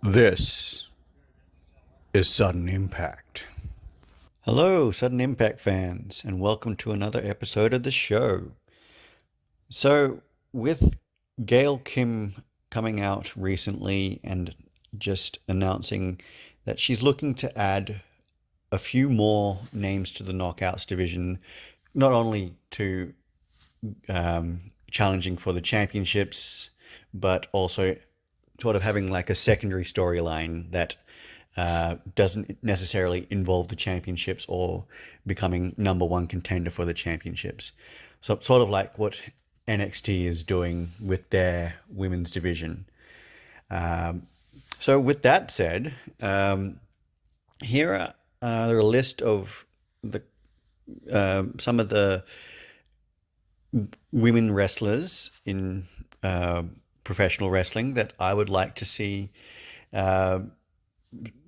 This is Sudden Impact. Hello, Sudden Impact fans, and welcome to another episode of the show. So, with Gail Kim coming out recently and just announcing that she's looking to add a few more names to the Knockouts division, not only to challenging for the championships, but also sort of having like a secondary storyline that doesn't necessarily involve the championships or becoming number one contender for the championships. So sort of like what NXT is doing with their women's division. So with that said, here are a list of the some of the women wrestlers in professional wrestling that I would like to see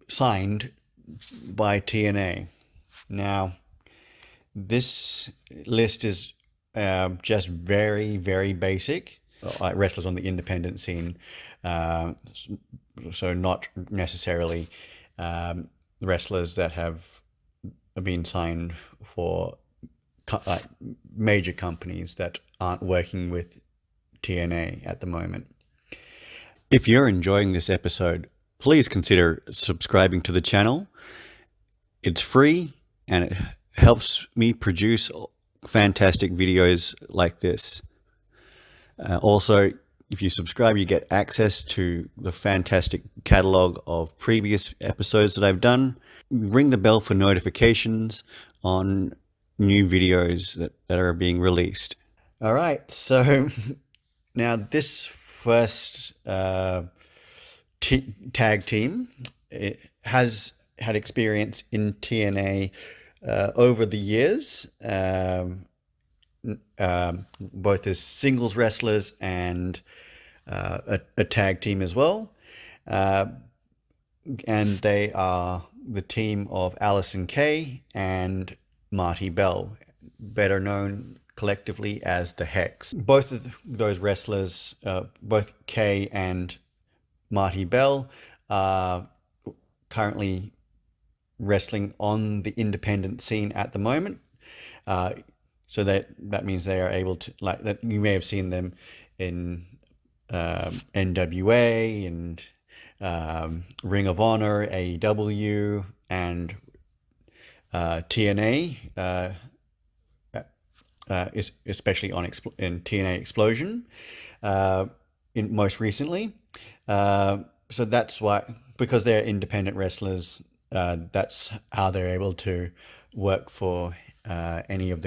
signed by TNA. Now, this list is just very, very basic. Like wrestlers on the independent scene, so not necessarily wrestlers that have been signed for like major companies that aren't working with TNA at the moment. If you're enjoying this episode, please consider subscribing to the channel. It's free and it helps me produce fantastic videos like this. Also, if you subscribe, you get access to the fantastic catalog of previous episodes that I've done. Ring the bell for notifications on new videos that are being released. All right, so now this first tag team has had experience in TNA over the years, both as singles wrestlers and a tag team as well. And they are the team of Allison Kay and Marty Bell, better known collectively as the Hex. Both of those wrestlers, both Kay and Marty Bell, are currently wrestling on the independent scene at the moment. So that means they are able to, like, that you may have seen them in NWA and Ring of Honor, AEW, and TNA, especially in TNA Explosion, in most recently. So that's why, because they're independent wrestlers, that's how they're able to work for any of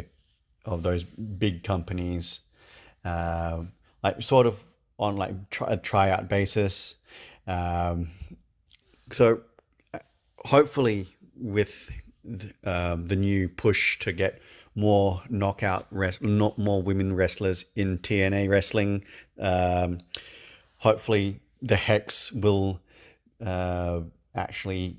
those big companies, like sort of on like a tryout basis. So hopefully with the new push to get more not more women wrestlers in TNA wrestling, hopefully the Hex will actually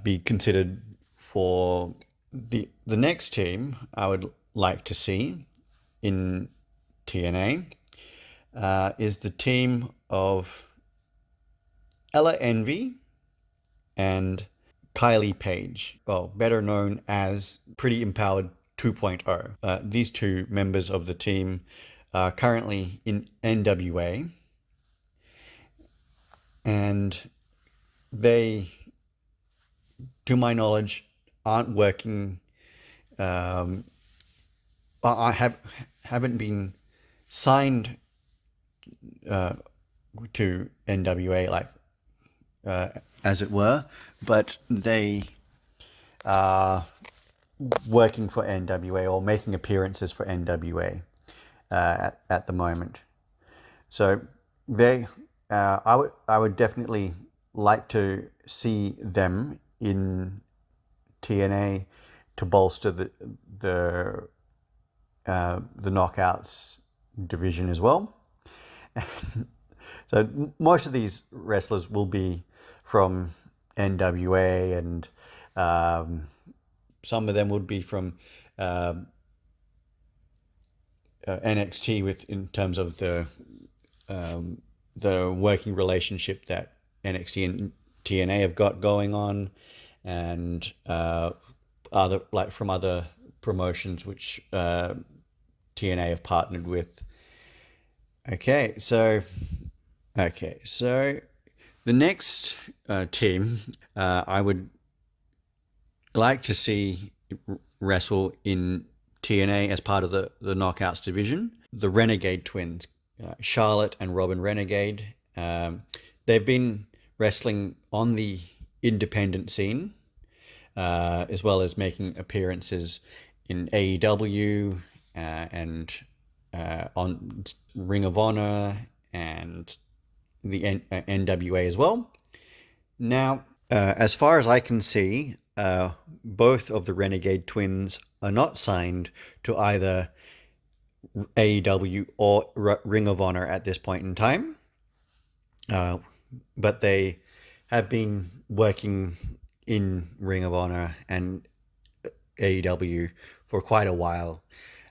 be considered for the next team I would like to see in TNA. Is the team of Ella Envy and Kylie Page, well, better known as Pretty Empowered 2.0. These two members of the team are currently in NWA, and they, to my knowledge, aren't working. Haven't been signed to NWA, like as it were, but they are working for NWA or making appearances for NWA at the moment. So I would definitely like to see them in TNA to bolster the Knockouts division as well. So most of these wrestlers will be from NWA, and some of them would be from NXT in terms of the working relationship that NXT and TNA have got going on, and other like from other promotions which TNA have partnered with. Okay, so the next team I would like to see wrestle in TNA as part of the Knockouts division. The Renegade twins, Charlotte and Robin Renegade. They've been wrestling on the independent scene, as well as making appearances in AEW and on Ring of Honor and the NWA as well. Now, as far as I can see, both of the Renegade twins are not signed to either AEW or Ring of Honor at this point in time, but they have been working in Ring of Honor and AEW for quite a while.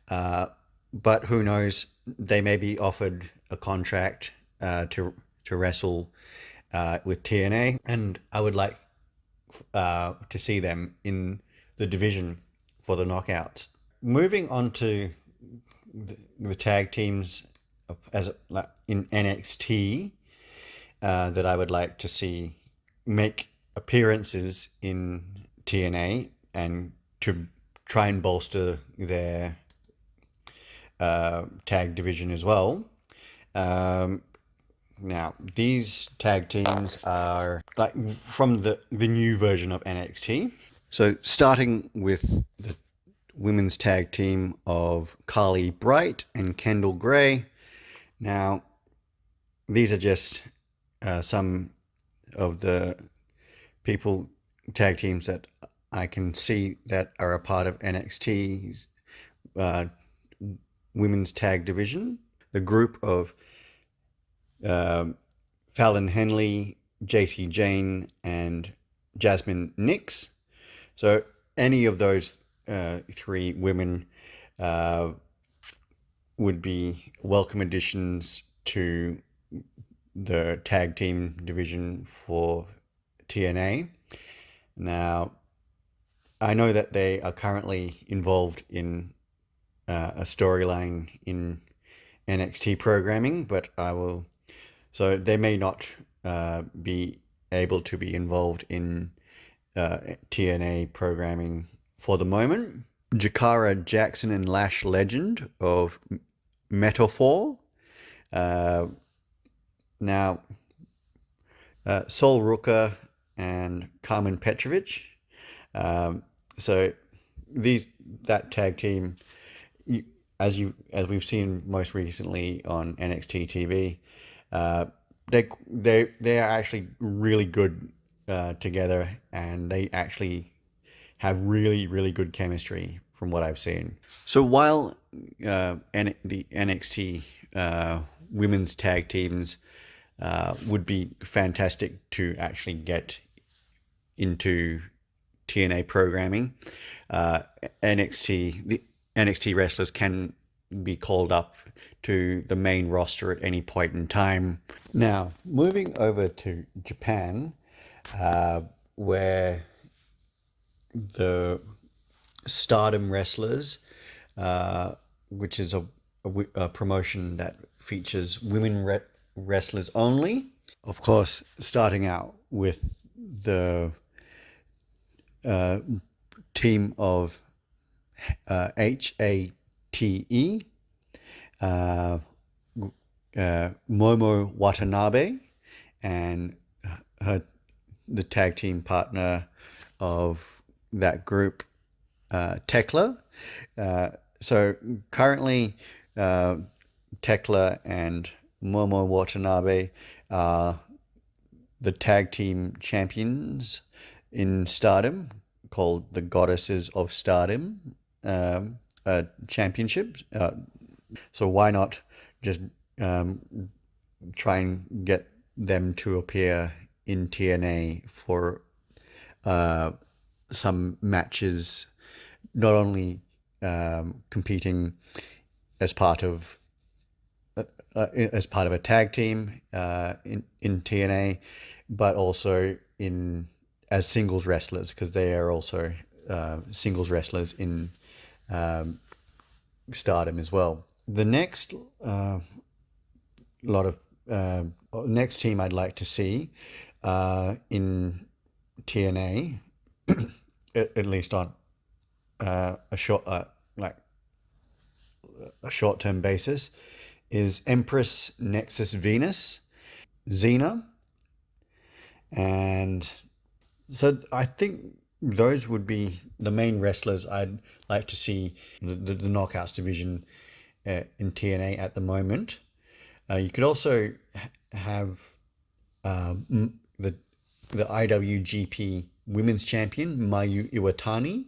But who knows? They may be offered a contract to wrestle with TNA, and I would like to see them in the division for the Knockouts. Moving on to the tag teams as in NXT that I would like to see make appearances in TNA and to try and bolster their tag division as well. Now, these tag teams are like from the new version of NXT. So starting with the women's tag team of Carly Bright and Kendall Gray. Now, these are just some of the tag teams that I can see that are a part of NXT's women's tag division. The group of Fallon Henley, JC Jane, and Jasmine Nix. So any of those three women would be welcome additions to the tag team division for TNA. Now, I know that they are currently involved in a storyline in NXT programming, but so they may not be able to be involved in TNA programming for the moment. Jakara Jackson and Lash Legend of Metaphor. Now, Sol Ruka and Carmen Petrovic. So that tag team, as we've seen most recently on NXT TV, they are actually really good together, and they actually have really, really good chemistry from what I've seen. So while the NXT women's tag teams would be fantastic to actually get into TNA programming, the NXT wrestlers can be called up to the main roster at any point in time. Now, moving over to Japan, where the Stardom Wrestlers, which is a promotion that features women wrestlers only. Of course, starting out with the team of HATE, Momo Watanabe, and the tag team partner of that group, Tekla. So currently, Tekla and Momo Watanabe are the tag team champions in Stardom, called the Goddesses of Stardom Championship. So why not just try and get them to appear in TNA for some matches, not only competing as part of as part of a tag team in TNA, but also in as singles wrestlers because they are also singles wrestlers in Stardom as well. The next lot of next team I'd like to see in TNA, at least on a short like a short term basis, is Empress Nexus Venus, Xena, and so I think those would be the main wrestlers I'd like to see the Knockouts division in TNA at the moment. You could also have the IWGP Women's Champion Mayu Iwatani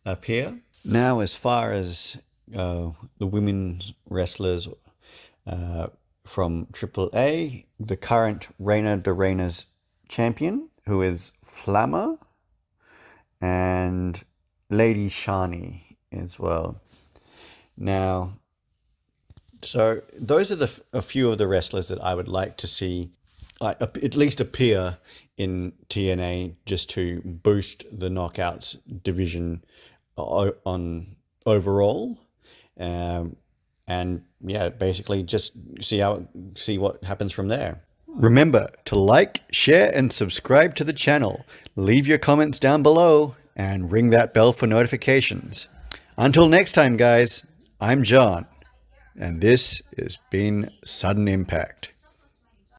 appear. Now, as far as the women's wrestlers from AAA, the current Reina de Reinas champion, who is Flammer, and Lady Shani as well. Now, so those are a few of the wrestlers that I would like to see, like at least appear in TNA, just to boost the Knockouts division on overall, and yeah, basically just see what happens from there. Remember to like, share, and subscribe to the channel. Leave your comments down below and ring that bell for notifications. Until next time, guys, I'm John, and this has been Sudden Impact.